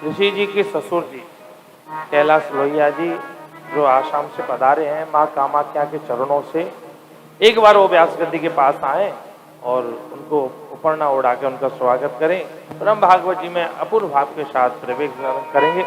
ऋषि जी के ससुर जी कैलाश लोहिया जी जो आसाम से पधारे हैं माँ कामाख्या के चरणों से, एक बार वो व्यास गद्दी के पास आए और उनको उपरना उड़ा के उनका स्वागत करें। ब्रह्म भागवत जी में अपूर्व भाव के साथ प्रवेश करेंगे।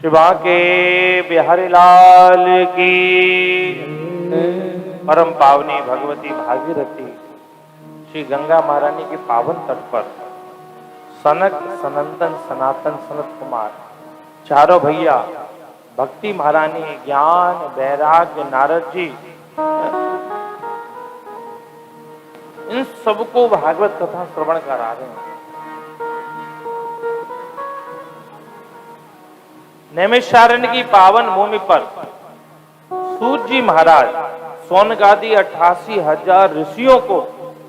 शिवा के बिहारी लाल की परम पावनी भगवती भागीरथी श्री गंगा महारानी के पावन तट पर सनक सनंदन सनातन सनत कुमार चारों भैया भक्ति महारानी ज्ञान वैराग्य नारद जी इन सबको भागवत कथा श्रवण करा रहे हैं। नैमिषारण्य की पावन भूमि पर सूत जी महाराज सोनगादी 88,000 ऋषियों को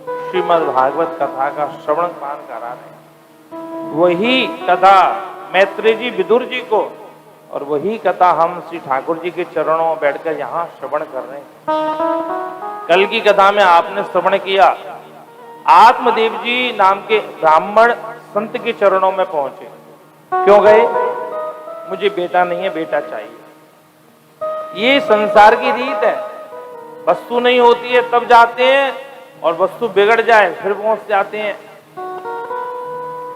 श्रीमद् भागवत कथा का श्रवण पान करा रहे। वही कथा मैत्री जी विदुर जी को और वही कथा हम श्री ठाकुर जी के चरणों में बैठकर यहाँ श्रवण कर रहे हैं। कल की कथा में आपने श्रवण किया, आत्मदेव जी नाम के ब्राह्मण संत के चरणों में पहुंचे। क्यों गए? मुझे बेटा नहीं है, बेटा चाहिए। ये संसार की रीत है, वस्तु नहीं होती है तब जाते हैं और वस्तु बिगड़ जाए फिर पहुंच जाते हैं।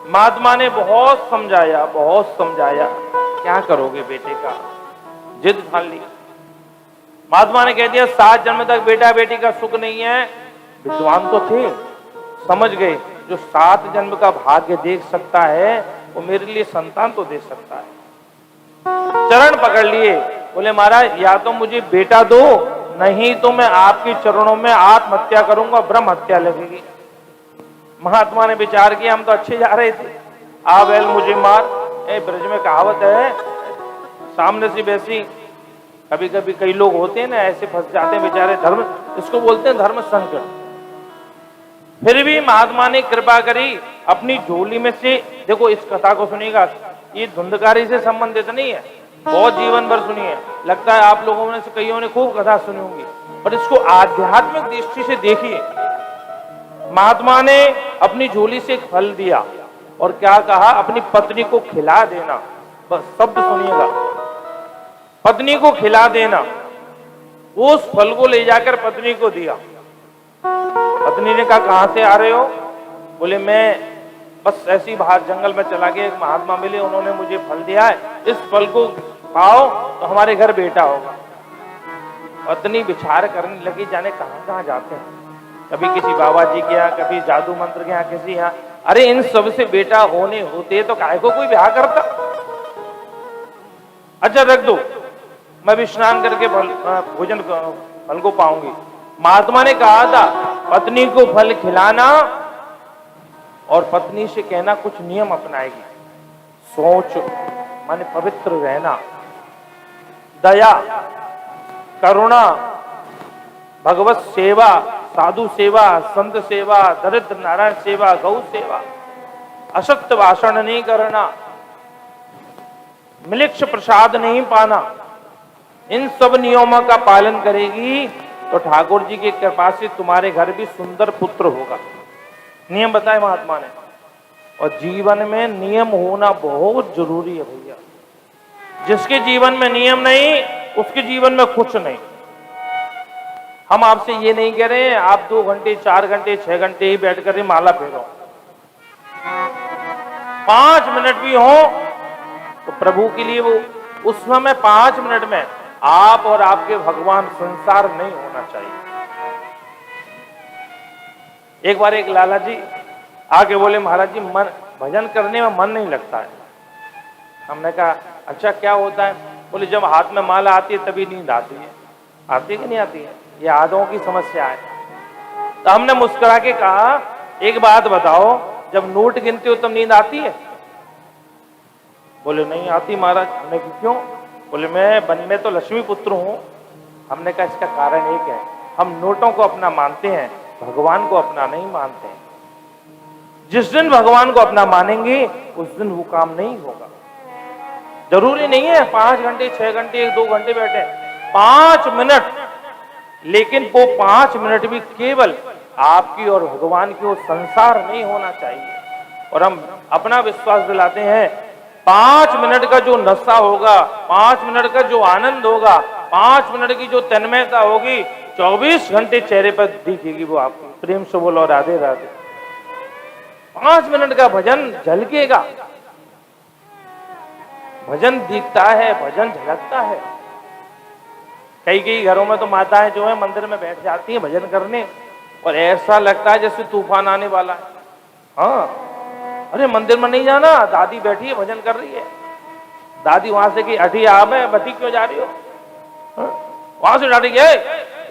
महात्मा ने बहुत समझाया, क्या करोगे बेटे का, जिद ठान ली। महात्मा ने कह दिया 7 जन्म तक बेटा बेटी का सुख नहीं है। विद्वान तो थे, समझ गए जो 7 जन्म का भाग्य देख सकता है वो मेरे लिए संतान तो दे सकता है। चरण पकड़ लिए, बोले महाराज या तो मुझे बेटा दो, नहीं तो मैं आपके चरणों में आत्महत्या करूंगा, ब्रह्म हत्या लगेगी। महात्मा ने विचार किया हम तो अच्छे जा रहे थे, आ बैल मुझे मार। ब्रज में कहावत है सामने से वैसी, कभी कभी कई लोग होते हैं ना ऐसे फंस जाते हैं बेचारे, धर्म इसको बोलते हैं धर्म संकट। फिर भी महात्मा ने कृपा करी, अपनी झोली में से, देखो इस कथा को सुनिएगा, ये धुंधकारी से संबंधित नहीं है, बहुत जीवन भर सुनिए। लगता है आप लोगों में से कईयों ने खूब कथा सुनी होंगी, पर इसको आध्यात्मिक दृष्टि से देखिए। महात्मा ने अपनी झोली से एक फल दिया और क्या कहा, अपनी पत्नी को खिला देना। बस शब्द सुनिएगा, पत्नी को खिला देना। उस फल को ले जाकर पत्नी को दिया। पत्नी ने कहा कहां से आ रहे हो? बोले मैं बस ऐसे ही बाहर जंगल में चला गया, एक महात्मा मिले, उन्होंने मुझे फल दिया है, इस फल को खाओ तो हमारे घर बेटा होगा। पत्नी विचार करने लगी, जाने कहां कहां जाते हैं, कभी किसी बाबा जी के यहाँ, कभी जादू मंत्र के यहाँ, किसी यहाँ। अरे इन सब से बेटा होने होते तो काहे को कोई ब्याह करता। अच्छा रख दो, मैं भी स्नान करके भोजन फल को पाऊंगी। महात्मा ने कहा था पत्नी को फल खिलाना और पत्नी से कहना कुछ नियम अपनाएगी। सोच माने पवित्र रहना, दया, करुणा, भगवत सेवा, साधु सेवा, संत सेवा, दरिद्र नारायण सेवा, गौ सेवा, असत्य भाषण नहीं करना, मिलिक्ष प्रसाद नहीं पाना। इन सब नियमों का पालन करेगी तो ठाकुर जी की कृपा से तुम्हारे घर भी सुंदर पुत्र होगा। नियम बताए महात्मा ने। और जीवन में नियम होना बहुत जरूरी है भैया। जिसके जीवन में नियम नहीं उसके जीवन में कुछ नहीं। हम आपसे ये नहीं कह रहे हैं आप 2 घंटे 4 घंटे 6 घंटे ही बैठ कर ही माला फेरो, 5 मिनट भी हो तो प्रभु के लिए वो उस समय 5 मिनट में आप और आपके भगवान संसार नहीं होना चाहिए। एक बार एक लाला जी आके बोले महाराज जी मन भजन करने में मन नहीं लगता है। हमने कहा अच्छा क्या होता है? बोले जब हाथ में माला आती है तभी नींद आती है। आती है कि नहीं आती है? ये आदों की समस्या है। तो हमने मुस्कुरा के कहा एक बात बताओ, जब नोट गिनते हो तब नींद आती है? बोले नहीं आती महाराज। हमने कहा क्यों? बोले मैं तो लक्ष्मी पुत्र हूं। हमने कहा इसका कारण एक है, हम नोटों को अपना मानते हैं, भगवान को अपना नहीं मानते हैं। जिस दिन भगवान को अपना मानेंगे उस दिन वो काम नहीं होगा। जरूरी नहीं है 5 घंटे 6 घंटे 1-2 घंटे बैठे, 5 मिनट, लेकिन वो 5 मिनट भी केवल आपकी और भगवान की वो संसार नहीं होना चाहिए। और हम अपना विश्वास दिलाते हैं 5 मिनट का जो नशा होगा, 5 मिनट का जो आनंद होगा, 5 मिनट की जो तन्मयता होगी, 24 घंटे चेहरे पर दिखेगी वो आपको। प्रेम से बोलो राधे राधे। 5 मिनट का भजन झलकेगा, भजन दिखता है, भजन झलकता है। कई घरों में तो माताएं जो है मंदिर में बैठ जाती हैं भजन करने, और ऐसा लगता है जैसे तूफान आने वाला है। हाँ, अरे मंदिर में नहीं जाना, दादी बैठी है भजन कर रही है। दादी वहां से कि अठी आप है, बटी क्यों जा रही हो? वहां से डाटी गए,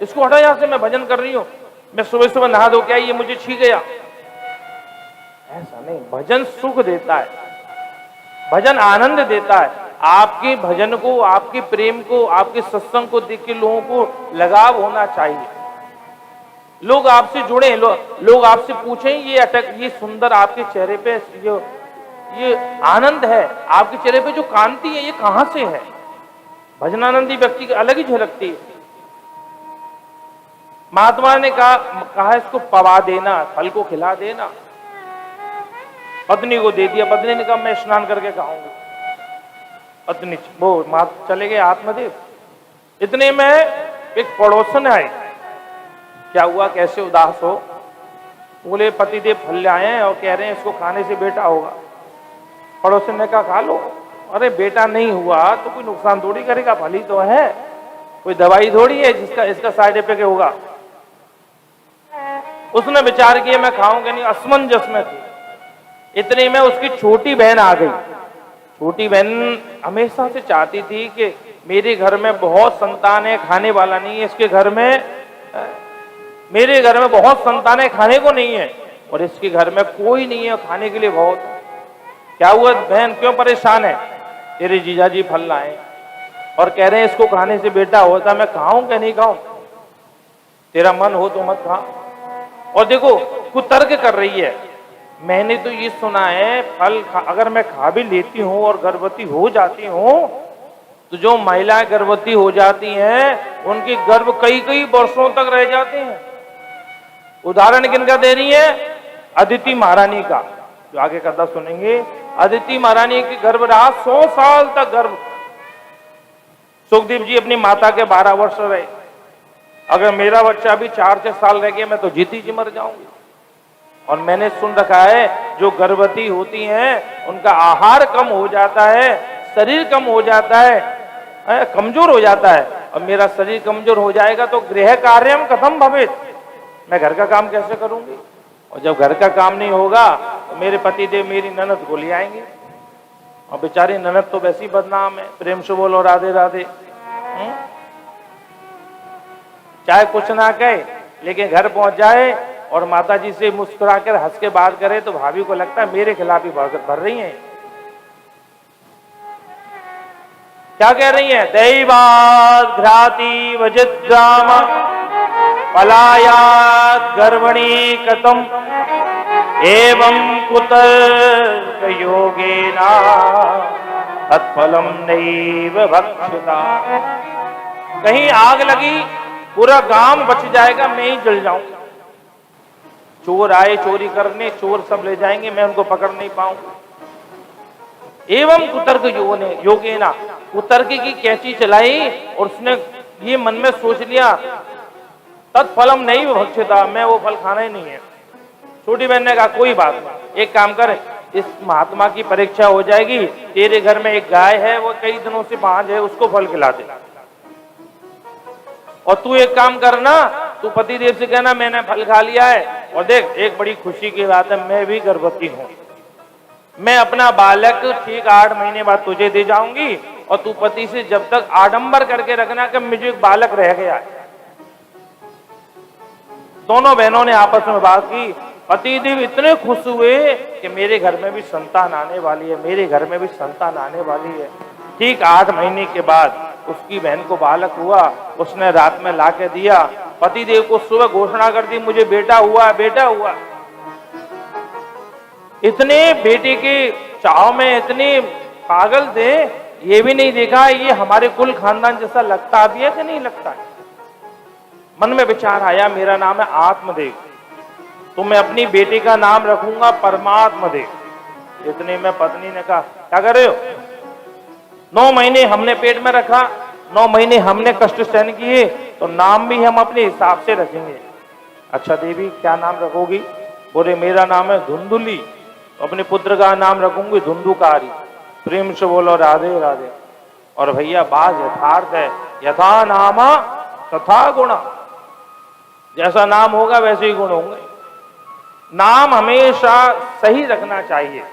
इसको हटा यहां से, मैं भजन कर रही हूं, मैं सुबह सुबह नहा धो के आई, ये मुझे छी गया। ऐसा नहीं, भजन सुख देता है, भजन आनंद देता है। आपके भजन को, आपके प्रेम को, आपके सत्संग को देख के लोगों को लगाव होना चाहिए। लोग आपसे जुड़े, लोग आपसे पूछें ये सुंदर आपके चेहरे पे जो ये आनंद है, आपके चेहरे पे जो कांति है, ये कहां से है? भजनानंदी व्यक्ति की अलग ही झलकती है। महात्मा ने कहा इसको पवा देना, फल को खिला देना। पत्नी को दे दिया, पत्नी ने कहा मैं स्नान करके खाऊंगी। पत्नी वो चले गए आत्मदेव। इतने में एक पड़ोसन आए, क्या हुआ, कैसे उदास हो? बोले पतिदेव फल ले आए हैं और कह रहे हैं इसको खाने से बेटा होगा। पड़ोसन ने कहा खा लो। अरे बेटा नहीं हुआ तो कोई नुकसान थोड़ी करेगा, फल ही तो है, कोई दवाई थोड़ी है जिसका इसका साइड इफेक्ट होगा। उसने विचार किया मैं खाऊंगा नहीं, असमंजस में थी। इतने में उसकी छोटी बहन आ गई। छोटी बहन हमेशा से चाहती थी कि मेरे घर में बहुत संतान है, खाने वाला नहीं है, इसके घर में, मेरे घर में बहुत संतान है, खाने को नहीं है, और इसके घर में कोई नहीं है, खाने के लिए बहुत। क्या हुआ बहन, क्यों परेशान है? तेरे जीजाजी फल लाए और कह रहे हैं इसको खाने से बेटा होता, मैं खाऊं क्या नहीं खाऊं? तेरा मन हो तो मत खा। और देखो कुतर्क कर रही है। मैंने तो ये सुना है फल अगर मैं खा भी लेती हूँ और गर्भवती हो जाती हूँ, तो जो महिलाएं गर्भवती हो जाती हैं उनके गर्भ कई वर्षों तक रह जाते हैं। उदाहरण किनका दे रही है? अदिति महारानी का, जो आगे कथा सुनेंगे। अदिति महारानी की गर्भ रहा 100 साल तक गर्भ। सुखदेव जी अपनी माता के 12 वर्ष रहे। अगर मेरा बच्चा भी 4-6 साल रह गया मैं तो जीती जी मर जाऊंगी। और मैंने सुन रखा है जो गर्भवती होती हैं उनका आहार कम हो जाता है, शरीर कम हो जाता है, कमजोर हो जाता है। और मेरा शरीर कमजोर हो जाएगा तो गृह कार्यम कथम भवेत, मैं घर का काम कैसे करूंगी? और जब घर का काम नहीं होगा तो मेरे पतिदेव मेरी ननद को ले आएंगे, और बेचारी ननद तो वैसी बदनाम है। प्रेम से बोलो राधे राधे। चाहे कुछ ना कहे लेकिन घर पहुंच जाए और माता जी से मुस्कुरा कर हंस के बात करे तो भाभी को लगता है मेरे खिलाफ ही भर रही हैं। क्या कह रही हैं? दैवाद घ्राति वजिद्राम पलायात गर्भणी कतम एवं कुतर्क योगेना तत्फलम नैव भक्षता। कहीं आग लगी पूरा गांव बच जाएगा, मैं ही जल जाऊंगा। चोर आए चोरी करने, चोर सब ले जाएंगे, मैं उनको पकड़ नहीं पाऊंगा। एवं कुतर्क योगेना, कुतर्क की कैंची चलाई और उसने ये मन में सोच लिया तत्फलम नहीं भक्षता, मैं वो फल खाना ही नहीं है। छोटी बहन ने कहा कोई बात नहीं, एक काम कर, इस महात्मा की परीक्षा हो जाएगी, तेरे घर में एक गाय है वो कई दिनों से बांझ है, उसको फल खिला दे। और तू एक काम करना, तू पतिदेव से कहना मैंने फल खा लिया है, और देख एक बड़ी खुशी की बात है मैं भी गर्भवती हूं। मैं अपना बालक ठीक 8 महीने बाद तुझे दे जाऊंगी और तू पति से जब तक आडंबर करके रखना कि मुझे एक बालक रह गया है। दोनों बहनों ने आपस में बात की। पतिदेव इतने खुश हुए कि मेरे घर में भी संतान आने वाली है, मेरे घर में भी संतान आने वाली है। ठीक 8 महीने के बाद उसकी बहन को बालक हुआ। उसने रात में ला के दिया। पतिदेव को सुबह घोषणा कर दी, मुझे बेटा हुआ, बेटा हुआ। इतने बेटे के चाव में इतने पागल थे, ये भी नहीं देखा ये हमारे कुल खानदान जैसा लगता भी है कि नहीं लगता है। मन में विचार आया, मेरा नाम है आत्मदेव, तो मैं अपनी बेटी का नाम रखूंगा परमात्मदेव। इतने में पत्नी ने कहा, क्या कर रहे हो? 9 महीने हमने पेट में रखा, 9 महीने हमने कष्ट सहन किए, तो नाम भी हम अपने हिसाब से रखेंगे। अच्छा देवी, क्या नाम रखोगी? बोले, मेरा नाम है धुंधुली, अपने पुत्र का नाम रखूंगी धुंधुकारी। प्रेम से बोलो राधे राधे। और भैया बात यथार्थ है, यथा नामा तथा गुणा। जैसा नाम होगा वैसे ही गुण होंगे। नाम हमेशा सही रखना चाहिए।